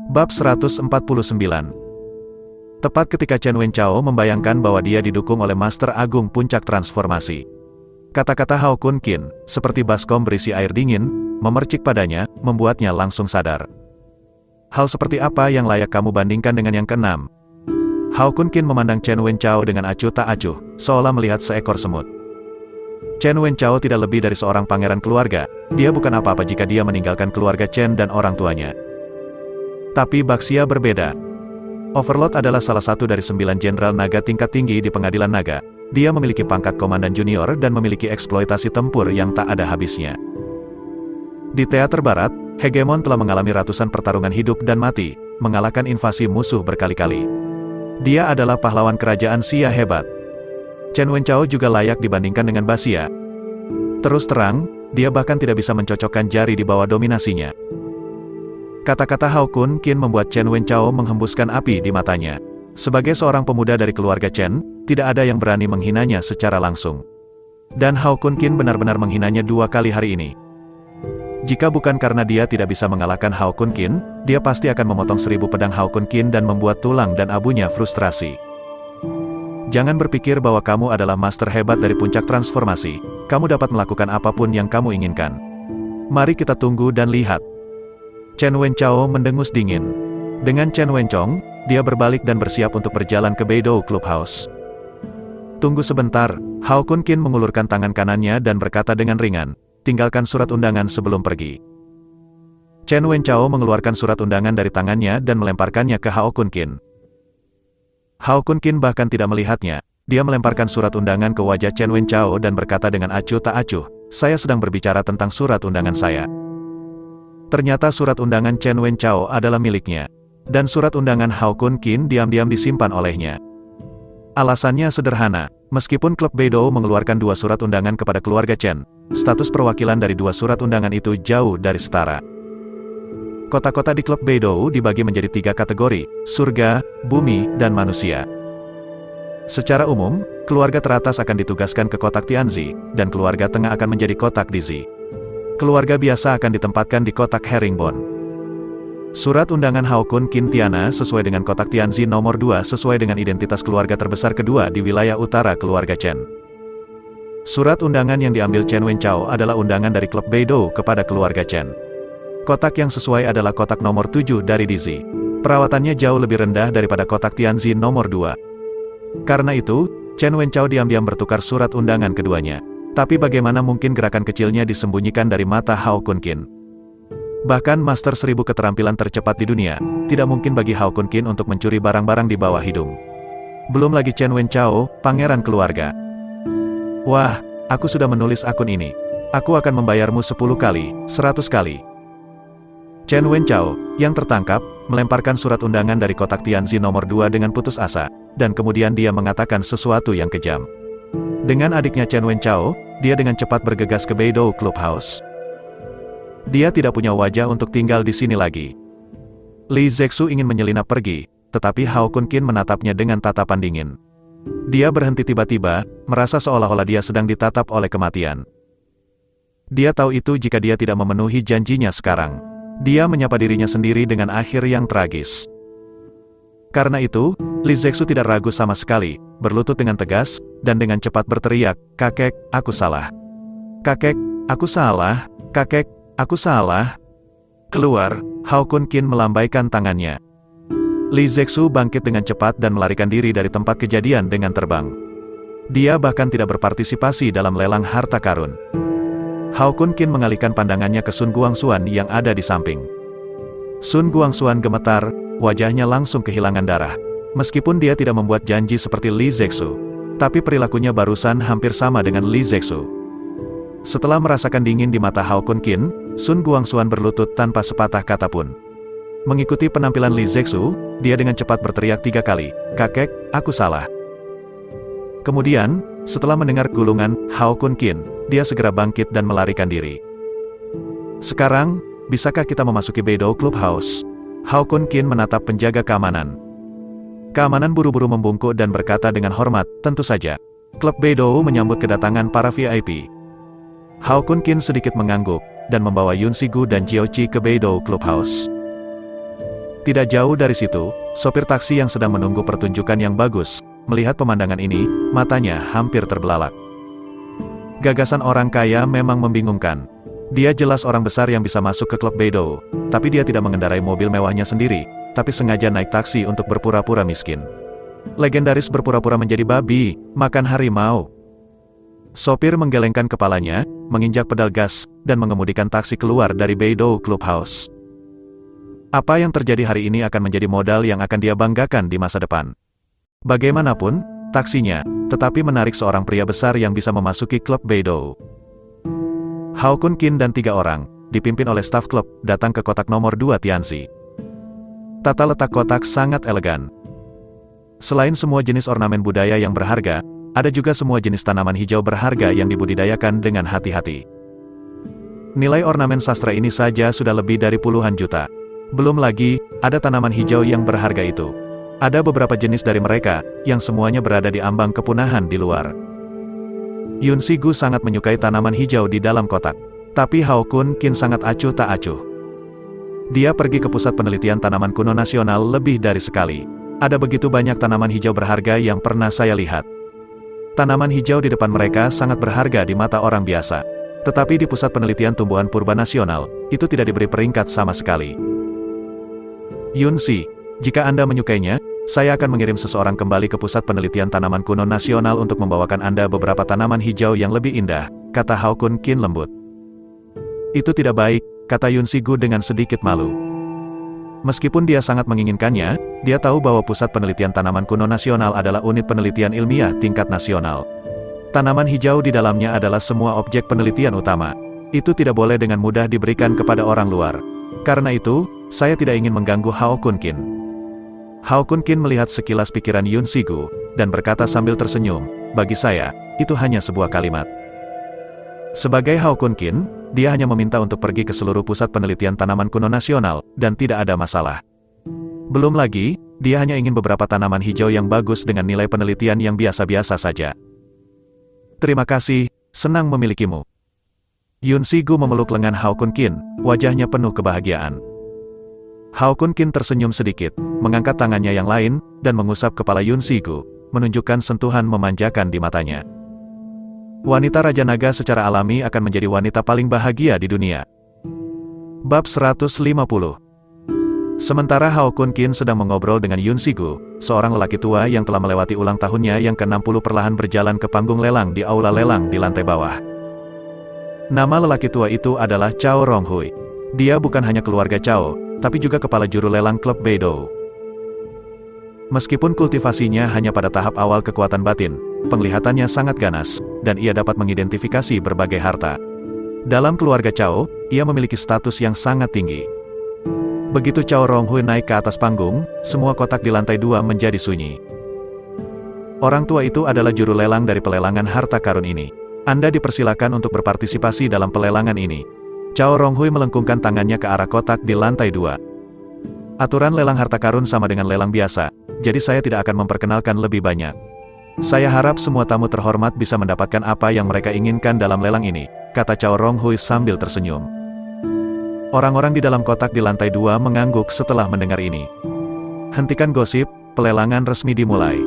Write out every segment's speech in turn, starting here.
Bab 149. Tepat ketika Chen Wenchao membayangkan bahwa dia didukung oleh Master Agung Puncak Transformasi. Kata-kata Hao Kun Qin, seperti baskom berisi air dingin, memercik padanya, membuatnya langsung sadar. Hal seperti apa yang layak kamu bandingkan dengan yang keenam? Hao Kun Qin memandang Chen Wenchao dengan acuh tak acuh, seolah melihat seekor semut. Chen Wenchao tidak lebih dari seorang pangeran keluarga, dia bukan apa-apa jika dia meninggalkan keluarga Chen dan orang tuanya. Tapi Baxia berbeda. Overlord adalah salah satu dari 9 jenderal naga tingkat tinggi di pengadilan naga. Dia memiliki pangkat komandan junior dan memiliki eksploitasi tempur yang tak ada habisnya. Di teater barat, Hegemon telah mengalami ratusan pertarungan hidup dan mati, mengalahkan invasi musuh berkali-kali. Dia adalah pahlawan kerajaan Xia hebat. Chen Wenchao juga layak dibandingkan dengan Baxia. Terus terang, dia bahkan tidak bisa mencocokkan jari di bawah dominasinya. Kata-kata Hao Kun Qin membuat Chen Wenchao menghembuskan api di matanya. Sebagai seorang pemuda dari keluarga Chen, tidak ada yang berani menghinanya secara langsung. Dan Hao Kun Qin benar-benar menghinanya 2 kali hari ini. Jika bukan karena dia tidak bisa mengalahkan Hao Kun Qin, dia pasti akan memotong 1000 pedang Hao Kun Qin dan membuat tulang dan abunya frustrasi. Jangan berpikir bahwa kamu adalah master hebat dari puncak transformasi. Kamu dapat melakukan apapun yang kamu inginkan. Mari kita tunggu dan lihat. Chen Wenchao mendengus dingin. Dengan Chen Wenchong, dia berbalik dan bersiap untuk berjalan ke Beidou Clubhouse. Tunggu sebentar, Hao Kun Qin mengulurkan tangan kanannya dan berkata dengan ringan, tinggalkan surat undangan sebelum pergi. Chen Wenchao mengeluarkan surat undangan dari tangannya dan melemparkannya ke Hao Kun Qin. Hao Kun Qin bahkan tidak melihatnya, dia melemparkan surat undangan ke wajah Chen Wenchao dan berkata dengan acuh tak acuh, saya sedang berbicara tentang surat undangan saya. Ternyata surat undangan Chen Wenchao adalah miliknya. Dan surat undangan Hao Kun Qin diam-diam disimpan olehnya. Alasannya sederhana, meskipun klub Beidou mengeluarkan 2 surat undangan kepada keluarga Chen, status perwakilan dari 2 surat undangan itu jauh dari setara. Kota-kota di klub Beidou dibagi menjadi 3 kategori, surga, bumi, dan manusia. Secara umum, keluarga teratas akan ditugaskan ke kotak Tianzi, dan keluarga tengah akan menjadi kotak Dizi. Keluarga biasa akan ditempatkan di kotak Herringbone. Surat undangan Hao Kun Qin Tiana sesuai dengan kotak Tianzi nomor 2 sesuai dengan identitas keluarga terbesar kedua di wilayah utara keluarga Chen. Surat undangan yang diambil Chen Wenchao adalah undangan dari klub Beidou kepada keluarga Chen. Kotak yang sesuai adalah kotak nomor 7 dari Dizi. Perawatannya jauh lebih rendah daripada kotak Tianzi nomor 2. Karena itu, Chen Wenchao diam-diam bertukar surat undangan keduanya. Tapi bagaimana mungkin gerakan kecilnya disembunyikan dari mata Hao Kun Qin? Bahkan Master 1000 keterampilan tercepat di dunia, tidak mungkin bagi Hao Kun Qin untuk mencuri barang-barang di bawah hidung. Belum lagi Chen Wenchao, pangeran keluarga. Wah, aku sudah menulis akun ini. Aku akan membayarmu 10 kali, 100 kali. Chen Wenchao, yang tertangkap, melemparkan surat undangan dari kotak Tianzi nomor 2 dengan putus asa, dan kemudian dia mengatakan sesuatu yang kejam. Dengan adiknya Chen Wenchao, dia dengan cepat bergegas ke Beidou Clubhouse. Dia tidak punya wajah untuk tinggal di sini lagi. Li Zexu ingin menyelinap pergi, tetapi Hao Kun Qin menatapnya dengan tatapan dingin. Dia berhenti tiba-tiba, merasa seolah-olah dia sedang ditatap oleh kematian. Dia tahu itu jika dia tidak memenuhi janjinya sekarang. Dia menyapa dirinya sendiri dengan akhir yang tragis. Karena itu, Li Zexu tidak ragu sama sekali, berlutut dengan tegas, dan dengan cepat berteriak, kakek, aku salah. Kakek, aku salah, kakek, aku salah. Keluar, Hao Kun Qin melambaikan tangannya. Li Zexu bangkit dengan cepat dan melarikan diri dari tempat kejadian dengan terbang. Dia bahkan tidak berpartisipasi dalam lelang harta karun. Hao Kun Qin mengalihkan pandangannya ke Sun Guangxuan yang ada di samping. Sun Guangxuan gemetar, wajahnya langsung kehilangan darah. Meskipun dia tidak membuat janji seperti Li Zexu, tapi perilakunya barusan hampir sama dengan Li Zexu. Setelah merasakan dingin di mata Hao Kun Qin, Sun Guangxuan berlutut tanpa sepatah kata pun. Mengikuti penampilan Li Zexu, dia dengan cepat berteriak 3 kali, kakek, aku salah. Kemudian, setelah mendengar gulungan Hao Kun Qin, dia segera bangkit dan melarikan diri. Sekarang, bisakah kita memasuki Beidou Clubhouse? Hao Kun Qin menatap penjaga keamanan. Keamanan buru-buru membungkuk dan berkata dengan hormat, tentu saja. Klub Beidou menyambut kedatangan para VIP. Hao Kun Qin sedikit mengangguk, dan membawa Yun Sigu dan Jiao Qi ke Beidou Clubhouse. Tidak jauh dari situ, sopir taksi yang sedang menunggu pertunjukan yang bagus, melihat pemandangan ini, matanya hampir terbelalak. Gagasan orang kaya memang membingungkan. Dia jelas orang besar yang bisa masuk ke klub Beidou, tapi dia tidak mengendarai mobil mewahnya sendiri, tapi sengaja naik taksi untuk berpura-pura miskin. Legendaris berpura-pura menjadi babi, makan harimau. Sopir menggelengkan kepalanya, menginjak pedal gas, dan mengemudikan taksi keluar dari Beidou Clubhouse. Apa yang terjadi hari ini akan menjadi modal yang akan dia banggakan di masa depan. Bagaimanapun, taksinya, tetapi menarik seorang pria besar yang bisa memasuki klub Beidou. Hao Kun Qin dan 3 orang, dipimpin oleh staf klub, datang ke kotak nomor 2 Tianzi. Tata letak kotak sangat elegan. Selain semua jenis ornamen budaya yang berharga, ada juga semua jenis tanaman hijau berharga yang dibudidayakan dengan hati-hati. Nilai ornamen sastra ini saja sudah lebih dari puluhan juta. Belum lagi, ada tanaman hijau yang berharga itu. Ada beberapa jenis dari mereka, yang semuanya berada di ambang kepunahan di luar. Yun Sigu sangat menyukai tanaman hijau di dalam kotak. Tapi Hao Kun Qin sangat acuh tak acuh. Dia pergi ke pusat penelitian tanaman kuno nasional lebih dari sekali. Ada begitu banyak tanaman hijau berharga yang pernah saya lihat. Tanaman hijau di depan mereka sangat berharga di mata orang biasa. Tetapi di pusat penelitian tumbuhan purba nasional, itu tidak diberi peringkat sama sekali. Yun Si, jika Anda menyukainya, saya akan mengirim seseorang kembali ke pusat penelitian tanaman kuno nasional untuk membawakan Anda beberapa tanaman hijau yang lebih indah, kata Hao Kun Qin lembut. Itu tidak baik, kata Yun Sigu dengan sedikit malu. Meskipun dia sangat menginginkannya, dia tahu bahwa pusat penelitian tanaman kuno nasional adalah unit penelitian ilmiah tingkat nasional. Tanaman hijau di dalamnya adalah semua objek penelitian utama. Itu tidak boleh dengan mudah diberikan kepada orang luar. Karena itu, saya tidak ingin mengganggu Hao Kun Qin. Hao Kun Qin melihat sekilas pikiran Yun Sigu, dan berkata sambil tersenyum, bagi saya, itu hanya sebuah kalimat. Sebagai Hao Kun Qin, dia hanya meminta untuk pergi ke seluruh pusat penelitian tanaman kuno nasional, dan tidak ada masalah. Belum lagi, dia hanya ingin beberapa tanaman hijau yang bagus dengan nilai penelitian yang biasa-biasa saja. Terima kasih, senang memilikimu. Yun Sigu memeluk lengan Hao Kun Qin, wajahnya penuh kebahagiaan. Hao Kun Qin tersenyum sedikit, mengangkat tangannya yang lain, dan mengusap kepala Yun Sigu, menunjukkan sentuhan memanjakan di matanya. Wanita Raja Naga secara alami akan menjadi wanita paling bahagia di dunia. Bab 150. Sementara Hao Kun Qin sedang mengobrol dengan Yun Sigu, seorang lelaki tua yang telah melewati ulang tahunnya yang ke-60 perlahan berjalan ke panggung lelang di aula lelang di lantai bawah. Nama lelaki tua itu adalah Cao Ronghui. Dia bukan hanya keluarga Cao, tapi juga kepala juru lelang klub Beidou. Meskipun kultivasinya hanya pada tahap awal kekuatan batin, penglihatannya sangat ganas, dan ia dapat mengidentifikasi berbagai harta. Dalam keluarga Cao, ia memiliki status yang sangat tinggi. Begitu Cao Ronghui naik ke atas panggung, semua kotak di lantai 2 menjadi sunyi. Orang tua itu adalah juru lelang dari pelelangan harta karun ini. Anda dipersilakan untuk berpartisipasi dalam pelelangan ini. Cao Ronghui melengkungkan tangannya ke arah kotak di lantai 2. Aturan lelang harta karun sama dengan lelang biasa, jadi saya tidak akan memperkenalkan lebih banyak. Saya harap semua tamu terhormat bisa mendapatkan apa yang mereka inginkan dalam lelang ini, kata Cao Ronghui sambil tersenyum. Orang-orang di dalam kotak di lantai 2 mengangguk setelah mendengar ini. Hentikan gosip, pelelangan resmi dimulai.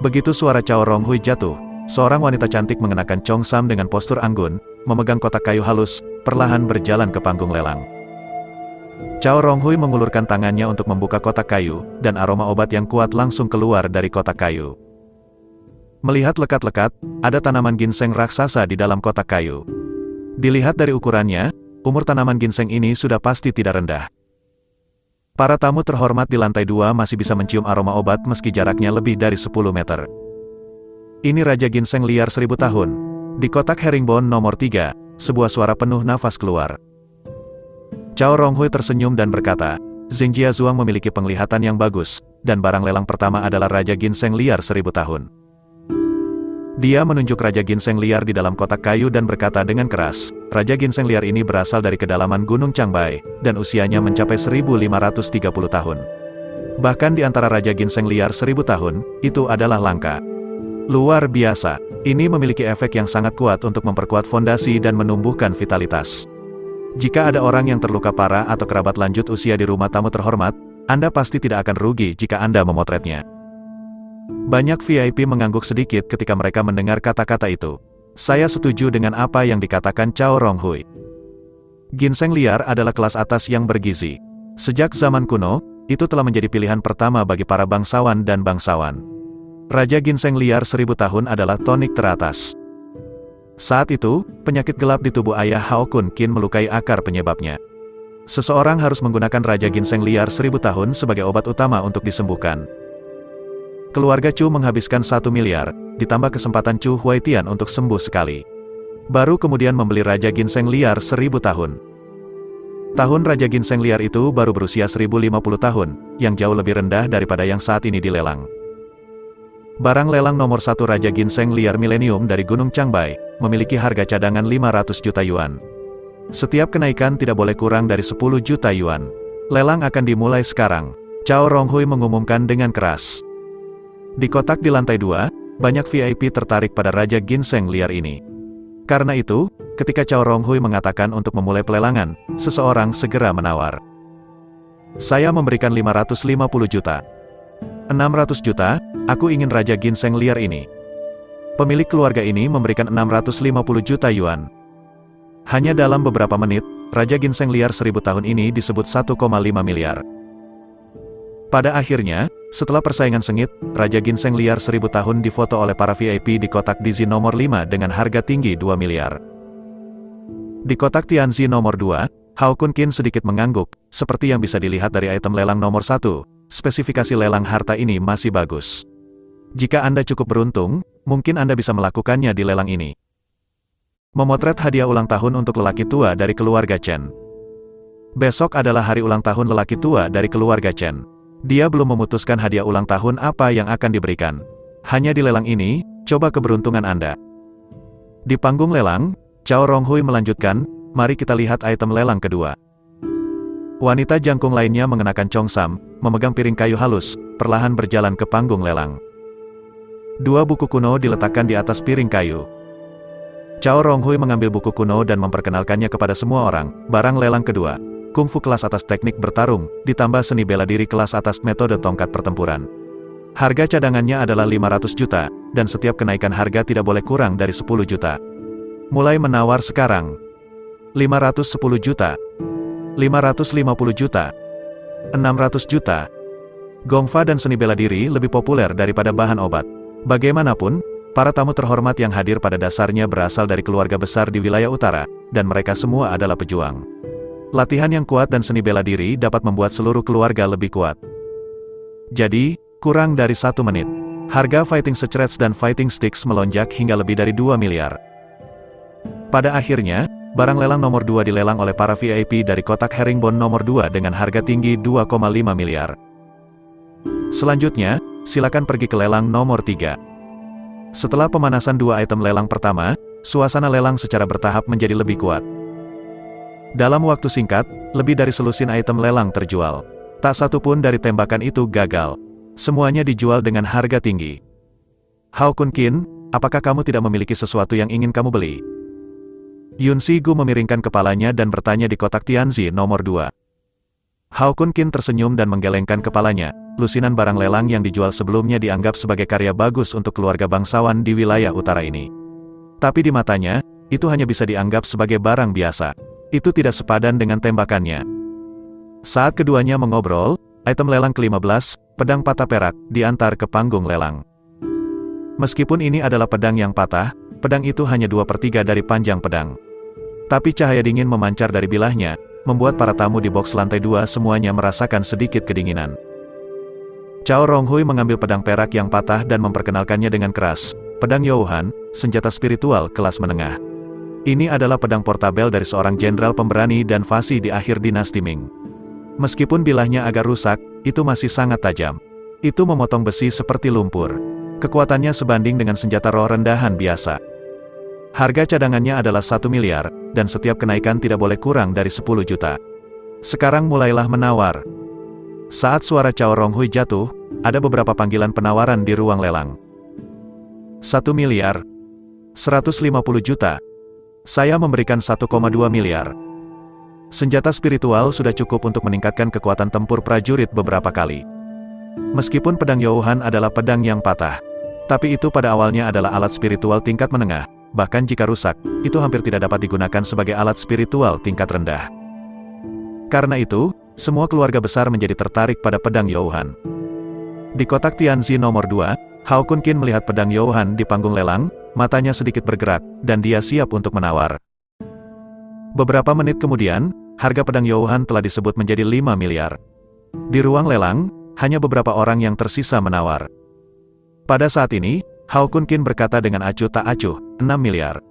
Begitu suara Cao Ronghui jatuh, seorang wanita cantik mengenakan congsam dengan postur anggun, memegang kotak kayu halus, perlahan berjalan ke panggung lelang. Cao Ronghui mengulurkan tangannya untuk membuka kotak kayu, dan aroma obat yang kuat langsung keluar dari kotak kayu. Melihat lekat-lekat, ada tanaman ginseng raksasa di dalam kotak kayu. Dilihat dari ukurannya, umur tanaman ginseng ini sudah pasti tidak rendah. Para tamu terhormat di lantai 2 masih bisa mencium aroma obat meski jaraknya lebih dari 10 meter. Ini Raja Ginseng liar 1000 tahun. Di kotak herringbone nomor 3, sebuah suara penuh nafas keluar. Cao Ronghui tersenyum dan berkata, Xingjia Zhuang memiliki penglihatan yang bagus, dan barang lelang pertama adalah Raja Ginseng liar 1000 tahun. Dia menunjuk Raja Ginseng liar di dalam kotak kayu dan berkata dengan keras, Raja Ginseng liar ini berasal dari kedalaman Gunung Changbai, dan usianya mencapai 1530 tahun. Bahkan di antara Raja Ginseng liar 1000 tahun, itu adalah langka. Luar biasa, ini memiliki efek yang sangat kuat untuk memperkuat fondasi dan menumbuhkan vitalitas. Jika ada orang yang terluka parah atau kerabat lanjut usia di rumah tamu terhormat, Anda pasti tidak akan rugi jika Anda memotretnya. Banyak VIP mengangguk sedikit ketika mereka mendengar kata-kata itu. Saya setuju dengan apa yang dikatakan Chow Rong Hui. Ginseng liar adalah kelas atas yang bergizi. Sejak zaman kuno, itu telah menjadi pilihan pertama bagi para bangsawan dan bangsawan. Raja ginseng liar 1000 tahun adalah tonik teratas. Saat itu, penyakit gelap di tubuh ayah Hao Kun Qin melukai akar penyebabnya. Seseorang harus menggunakan Raja ginseng liar 1000 tahun sebagai obat utama untuk disembuhkan. Keluarga Chu menghabiskan 1 miliar, ditambah kesempatan Chu Huaitian untuk sembuh sekali. Baru kemudian membeli Raja ginseng liar 1000 tahun. Tahun Raja ginseng liar itu baru berusia 1050 tahun, yang jauh lebih rendah daripada yang saat ini dilelang. Barang lelang nomor 1 Raja ginseng liar milenium dari Gunung Changbai, memiliki harga cadangan 500 juta yuan. Setiap kenaikan tidak boleh kurang dari 10 juta yuan. Lelang akan dimulai sekarang. Chow Rong Hui mengumumkan dengan keras. Di kotak di lantai 2, banyak VIP tertarik pada Raja ginseng liar ini. Karena itu, ketika Chow Rong Hui mengatakan untuk memulai pelelangan, seseorang segera menawar. Saya memberikan 550 juta. 600 juta, aku ingin Raja ginseng liar ini. Pemilik keluarga ini memberikan 650 juta yuan. Hanya dalam beberapa menit, Raja ginseng liar 1000 tahun ini disebut 1,5 miliar. Pada akhirnya, setelah persaingan sengit, Raja ginseng liar 1000 tahun difoto oleh para VIP di kotak Dizzy nomor 5 dengan harga tinggi 2 miliar. Di kotak Tianzi nomor 2, Hao Kun Qin sedikit mengangguk, seperti yang bisa dilihat dari item lelang nomor 1. Spesifikasi lelang harta ini masih bagus. Jika Anda cukup beruntung, mungkin Anda bisa melakukannya di lelang ini. Memotret hadiah ulang tahun untuk lelaki tua dari keluarga Chen. Besok adalah hari ulang tahun lelaki tua dari keluarga Chen. Dia belum memutuskan hadiah ulang tahun apa yang akan diberikan. Hanya di lelang ini, coba keberuntungan Anda. Di panggung lelang, Chow Rong Hui melanjutkan, mari kita lihat item lelang kedua. Wanita jangkung lainnya mengenakan congsam, memegang piring kayu halus, perlahan berjalan ke panggung lelang. 2 buku kuno diletakkan di atas piring kayu. Chow Rong Hui mengambil buku kuno dan memperkenalkannya kepada semua orang. Barang lelang kedua, kungfu kelas atas teknik bertarung, ditambah seni bela diri kelas atas metode tongkat pertempuran. Harga cadangannya adalah 500 juta, dan setiap kenaikan harga tidak boleh kurang dari 10 juta. Mulai menawar sekarang. 510 juta. 550 juta. 600 juta. Gongfa dan seni bela diri lebih populer daripada bahan obat. Bagaimanapun, para tamu terhormat yang hadir pada dasarnya berasal dari keluarga besar di wilayah utara, dan mereka semua adalah pejuang. Latihan yang kuat dan seni bela diri dapat membuat seluruh keluarga lebih kuat. Jadi, kurang dari 1 menit, harga fighting shreds dan fighting sticks melonjak hingga lebih dari 2 miliar. Pada akhirnya, barang lelang nomor 2 dilelang oleh para VIP dari kotak herringbone nomor 2 dengan harga tinggi 2,5 miliar. Selanjutnya, silakan pergi ke lelang nomor 3. Setelah pemanasan 2 item lelang pertama, suasana lelang secara bertahap menjadi lebih kuat. Dalam waktu singkat, lebih dari selusin item lelang terjual. Tak satu pun dari tembakan itu gagal. Semuanya dijual dengan harga tinggi. Hao Kun Qin, apakah kamu tidak memiliki sesuatu yang ingin kamu beli? Yun Sigu memiringkan kepalanya dan bertanya di kotak Tianzi nomor 2. Hao Kun Qin tersenyum dan menggelengkan kepalanya. Lusinan barang lelang yang dijual sebelumnya dianggap sebagai karya bagus untuk keluarga bangsawan di wilayah utara ini. Tapi di matanya, itu hanya bisa dianggap sebagai barang biasa. Itu tidak sepadan dengan tembakannya. Saat keduanya mengobrol, item lelang ke-15, pedang patah perak, diantar ke panggung lelang. Meskipun ini adalah pedang yang patah, pedang itu hanya 2/3 dari panjang pedang. Tapi cahaya dingin memancar dari bilahnya, membuat para tamu di box lantai 2 semuanya merasakan sedikit kedinginan. Chow Rong Hui mengambil pedang perak yang patah dan memperkenalkannya dengan keras. Pedang Youhan, senjata spiritual kelas menengah. Ini adalah pedang portabel dari seorang jenderal pemberani dan fasih di akhir dinasti Ming. Meskipun bilahnya agak rusak, itu masih sangat tajam. Itu memotong besi seperti lumpur. Kekuatannya sebanding dengan senjata roh rendahan biasa. Harga cadangannya adalah 1 miliar, dan setiap kenaikan tidak boleh kurang dari 10 juta. Sekarang mulailah menawar. Saat suara Chow Rong Hui jatuh, ada beberapa panggilan penawaran di ruang lelang. 1 miliar. 150 juta. Saya memberikan 1,2 miliar. Senjata spiritual sudah cukup untuk meningkatkan kekuatan tempur prajurit beberapa kali. Meskipun pedang Youhan adalah pedang yang patah, tapi itu pada awalnya adalah alat spiritual tingkat menengah, bahkan jika rusak, itu hampir tidak dapat digunakan sebagai alat spiritual tingkat rendah. Karena itu, semua keluarga besar menjadi tertarik pada pedang Youhan. Di kotak Tianzi nomor 2, Hao Kunqin melihat pedang Youhan di panggung lelang, matanya sedikit bergerak, dan dia siap untuk menawar. Beberapa menit kemudian, harga pedang Youhan telah disebut menjadi 5 miliar. Di ruang lelang, hanya beberapa orang yang tersisa menawar. Pada saat ini, Hao Kunqin berkata dengan acuh tak acuh, 6 miliar.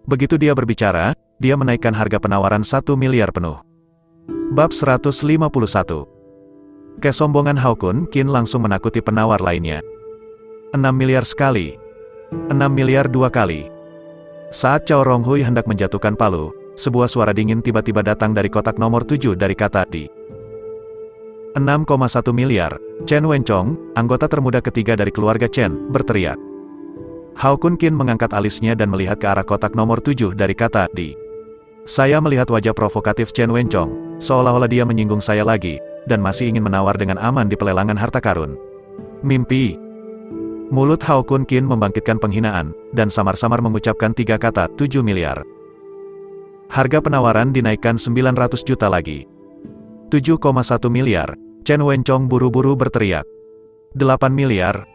Begitu dia berbicara, dia menaikkan harga penawaran 1 miliar penuh. Bab 151. Kesombongan Hao Kunqin langsung menakuti penawar lainnya. 6 miliar sekali. 6 miliar 2 kali. Saat Cao Ronghui hendak menjatuhkan palu, sebuah suara dingin tiba-tiba datang dari kotak nomor 7 dari kata di. 6,1 miliar, Chen Wenchong, anggota termuda ketiga dari keluarga Chen, berteriak. Hao Kunqin mengangkat alisnya dan melihat ke arah kotak nomor 7 dari kata di. Saya melihat wajah provokatif Chen Wenchong, seolah-olah dia menyinggung saya lagi, dan masih ingin menawar dengan aman di pelelangan harta karun. Mimpi. Mulut Hao Kunqin membangkitkan penghinaan, dan samar-samar mengucapkan 3 kata, 7 miliar. Harga penawaran dinaikkan 900 juta lagi. 7,1 miliar, Chen Wenchong buru-buru berteriak. 8 miliar.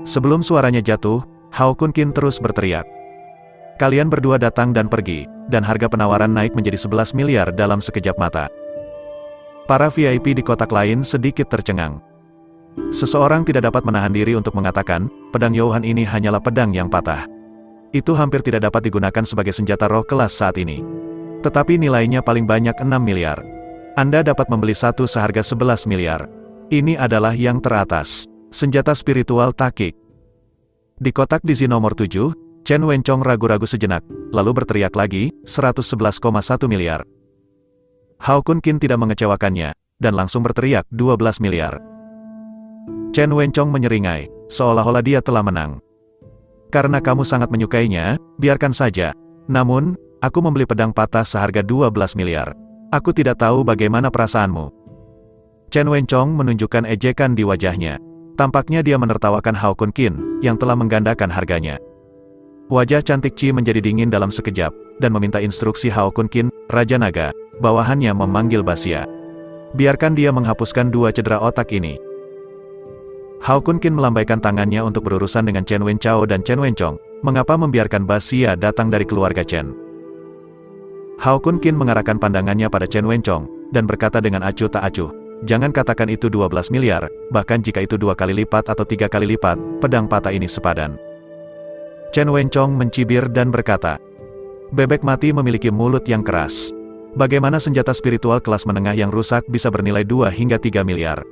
Sebelum suaranya jatuh, Hao Kunqin terus berteriak. Kalian berdua datang dan pergi, dan harga penawaran naik menjadi 11 miliar dalam sekejap mata. Para VIP di kotak lain sedikit tercengang. Seseorang tidak dapat menahan diri untuk mengatakan, pedang Youhan ini hanyalah pedang yang patah. Itu hampir tidak dapat digunakan sebagai senjata roh kelas saat ini. Tetapi nilainya paling banyak 6 miliar. Anda dapat membeli satu seharga 11 miliar. Ini adalah yang teratas. Senjata spiritual Takik. Di kotak dizi nomor 7, Chen Wenchong ragu-ragu sejenak, lalu berteriak lagi, 111,1 miliar. Hao Kunqin tidak mengecewakannya, dan langsung berteriak, 12 miliar. Chen Wenchong menyeringai, seolah-olah dia telah menang. Karena kamu sangat menyukainya, biarkan saja. Namun, aku membeli pedang patah seharga 12 miliar. Aku tidak tahu bagaimana perasaanmu. Chen Wenchong menunjukkan ejekan di wajahnya. Tampaknya dia menertawakan Hao Kunqin, yang telah menggandakan harganya. Wajah cantik Qi menjadi dingin dalam sekejap, dan meminta instruksi Hao Kunqin, Raja Naga, bawahannya memanggil Basia. Biarkan dia menghapuskan 2 cedera otak ini. Hao Kunqin melambaikan tangannya untuk berurusan dengan Chen Wenchao dan Chen Wenchong. Mengapa membiarkan Basia datang dari keluarga Chen? Hao Kunqin mengarahkan pandangannya pada Chen Wenchong, dan berkata dengan acuh tak acuh, jangan katakan itu 12 miliar, bahkan jika itu 2 kali lipat atau 3 kali lipat, pedang patah ini sepadan. Chen Wenchong mencibir dan berkata, bebek mati memiliki mulut yang keras. Bagaimana senjata spiritual kelas menengah yang rusak bisa bernilai 2 hingga 3 miliar?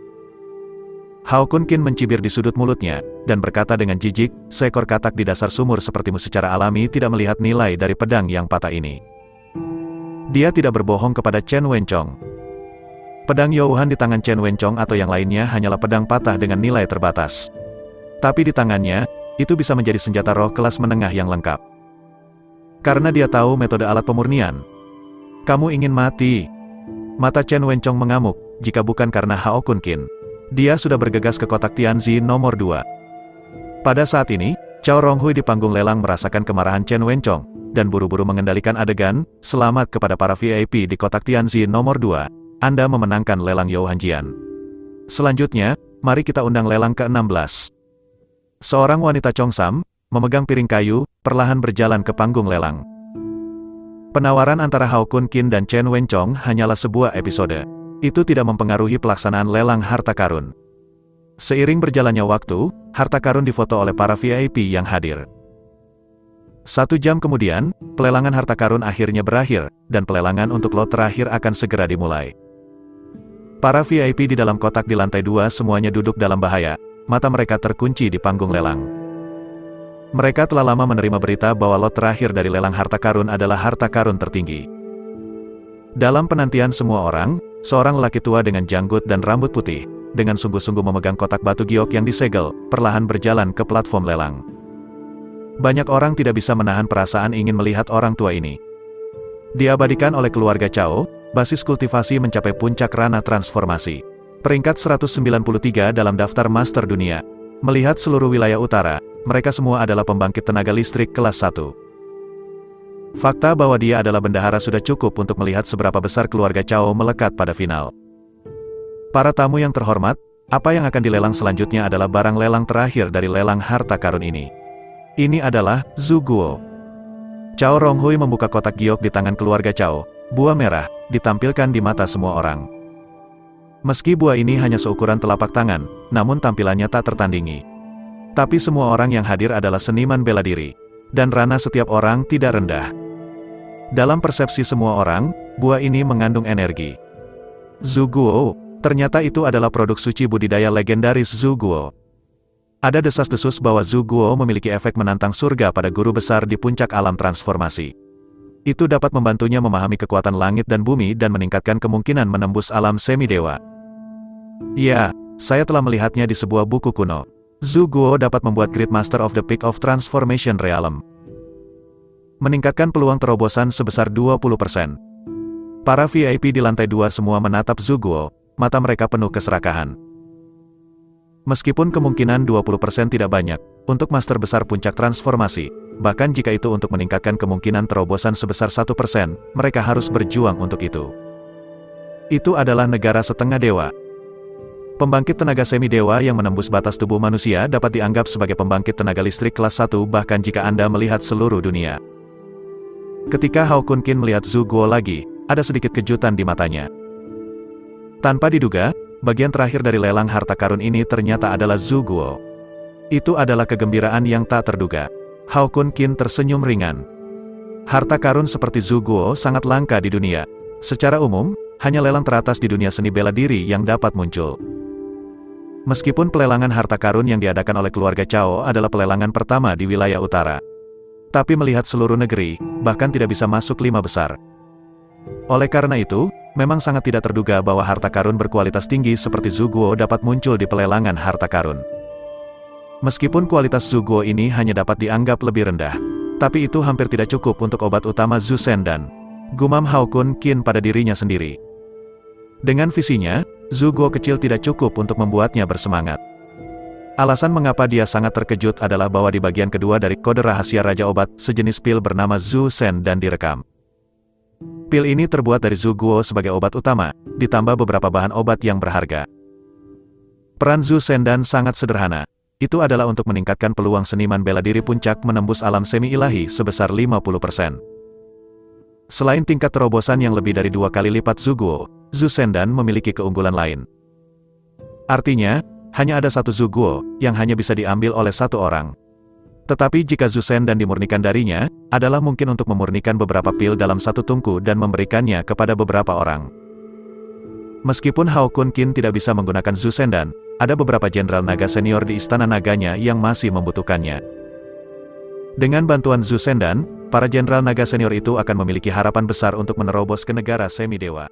Hao Kunqin mencibir di sudut mulutnya, dan berkata dengan jijik, seekor katak di dasar sumur sepertimu secara alami tidak melihat nilai dari pedang yang patah ini. Dia tidak berbohong kepada Chen Wenchong. Pedang Youhan di tangan Chen Wenchong atau yang lainnya hanyalah pedang patah dengan nilai terbatas. Tapi di tangannya, itu bisa menjadi senjata roh kelas menengah yang lengkap. Karena dia tahu metode alat pemurnian. Kamu ingin mati. Mata Chen Wenchong mengamuk, jika bukan karena Hao Kunqin. Dia sudah bergegas ke kotak Tianzi nomor 2. Pada saat ini, Cao Ronghui di panggung lelang merasakan kemarahan Chen Wenchong, dan buru-buru mengendalikan adegan, selamat kepada para VIP di kotak Tianzi nomor 2. Anda memenangkan lelang Youhan Jian. Selanjutnya, mari kita undang lelang ke-16. Seorang wanita Chongsam, memegang piring kayu, perlahan berjalan ke panggung lelang. Penawaran antara Hao Kunqin dan Chen Wenchong hanyalah sebuah episode. Itu tidak mempengaruhi pelaksanaan lelang harta karun. Seiring berjalannya waktu, harta karun difoto oleh para VIP yang hadir. 1 jam kemudian, pelelangan harta karun akhirnya berakhir, dan pelelangan untuk lot terakhir akan segera dimulai. Para VIP di dalam kotak di lantai 2 semuanya duduk dalam bahaya, mata mereka terkunci di panggung lelang. Mereka telah lama menerima berita bahwa lot terakhir dari lelang harta karun adalah harta karun tertinggi. Dalam penantian semua orang, seorang lelaki tua dengan janggut dan rambut putih, dengan sungguh-sungguh memegang kotak batu giok yang disegel, perlahan berjalan ke platform lelang. Banyak orang tidak bisa menahan perasaan ingin melihat orang tua ini. Diabadikan oleh keluarga Cao, basis kultivasi mencapai puncak ranah transformasi. Peringkat 193 dalam daftar master dunia. Melihat seluruh wilayah utara, mereka semua adalah pembangkit tenaga listrik kelas 1. Fakta bahwa dia adalah bendahara sudah cukup untuk melihat seberapa besar keluarga Cao melekat pada final. Para tamu yang terhormat, apa yang akan dilelang selanjutnya adalah barang lelang terakhir dari lelang harta karun ini. Ini adalah Zhu Guo. Cao Ronghui membuka kotak giok di tangan keluarga Cao. Buah merah ditampilkan di mata semua orang. Meski buah ini hanya seukuran telapak tangan, namun tampilannya tak tertandingi. Tapi semua orang yang hadir adalah seniman bela diri, dan ranah setiap orang tidak rendah. Dalam persepsi semua orang, buah ini mengandung energi. Zhu Guo, ternyata itu adalah produk suci budidaya legendaris Zhu Guo. Ada desas-desus bahwa Zhu Guo memiliki efek menantang surga pada guru besar di puncak alam transformasi. Itu dapat membantunya memahami kekuatan langit dan bumi dan meningkatkan kemungkinan menembus alam semi-dewa. Ya, saya telah melihatnya di sebuah buku kuno. Zhu Guo dapat membuat Great Master of the Peak of Transformation Realm. Meningkatkan peluang terobosan sebesar 20%. Para VIP di lantai 2 semua menatap Zhu Guo, mata mereka penuh keserakahan. Meskipun kemungkinan 20% tidak banyak, untuk master besar puncak transformasi, bahkan jika itu untuk meningkatkan kemungkinan terobosan sebesar 1%, mereka harus berjuang untuk itu. Itu adalah negara setengah dewa. Pembangkit tenaga semi-dewa yang menembus batas tubuh manusia dapat dianggap sebagai pembangkit tenaga listrik kelas 1 bahkan jika Anda melihat seluruh dunia. Ketika Hao Kun Qin melihat Zhu Guo lagi, ada sedikit kejutan di matanya. Tanpa diduga, bagian terakhir dari lelang harta karun ini ternyata adalah Zhu Guo. Itu adalah kegembiraan yang tak terduga. Hao Kun Qin tersenyum ringan. Harta karun seperti Zhu Guo sangat langka di dunia. Secara umum, hanya lelang teratas di dunia seni bela diri yang dapat muncul. Meskipun pelelangan harta karun yang diadakan oleh keluarga Cao adalah pelelangan pertama di wilayah utara. Tapi melihat seluruh negeri, bahkan tidak bisa masuk 5 besar. Oleh karena itu, memang sangat tidak terduga bahwa harta karun berkualitas tinggi seperti Zhu Guo dapat muncul di pelelangan harta karun. Meskipun kualitas Zhu Guo ini hanya dapat dianggap lebih rendah, tapi itu hampir tidak cukup untuk obat utama Zhu Sendan. Gumam Hao Kun Qin pada dirinya sendiri. Dengan visinya, Zhu Guo kecil tidak cukup untuk membuatnya bersemangat. Alasan mengapa dia sangat terkejut adalah bahwa di bagian kedua dari kode rahasia Raja Obat, sejenis pil bernama Zhu Sendan direkam. Pil ini terbuat dari Zhu Guo sebagai obat utama, ditambah beberapa bahan obat yang berharga. Peran Zhu Sendan sangat sederhana. Itu adalah untuk meningkatkan peluang seniman bela diri puncak menembus alam semi-ilahi sebesar 50%. Selain tingkat terobosan yang lebih dari 2 kali lipat Zhu Guo, Zhu Sendan memiliki keunggulan lain. Artinya, hanya ada satu Zhu Guo, yang hanya bisa diambil oleh satu orang. Tetapi jika Zhu Sendan dimurnikan darinya, adalah mungkin untuk memurnikan beberapa pil dalam satu tungku dan memberikannya kepada beberapa orang. Meskipun Hao Kun Qin tidak bisa menggunakan Zhu Sendan, ada beberapa jenderal naga senior di istana naganya yang masih membutuhkannya. Dengan bantuan Zhu Sendan, para jenderal naga senior itu akan memiliki harapan besar untuk menerobos ke negara semi-dewa.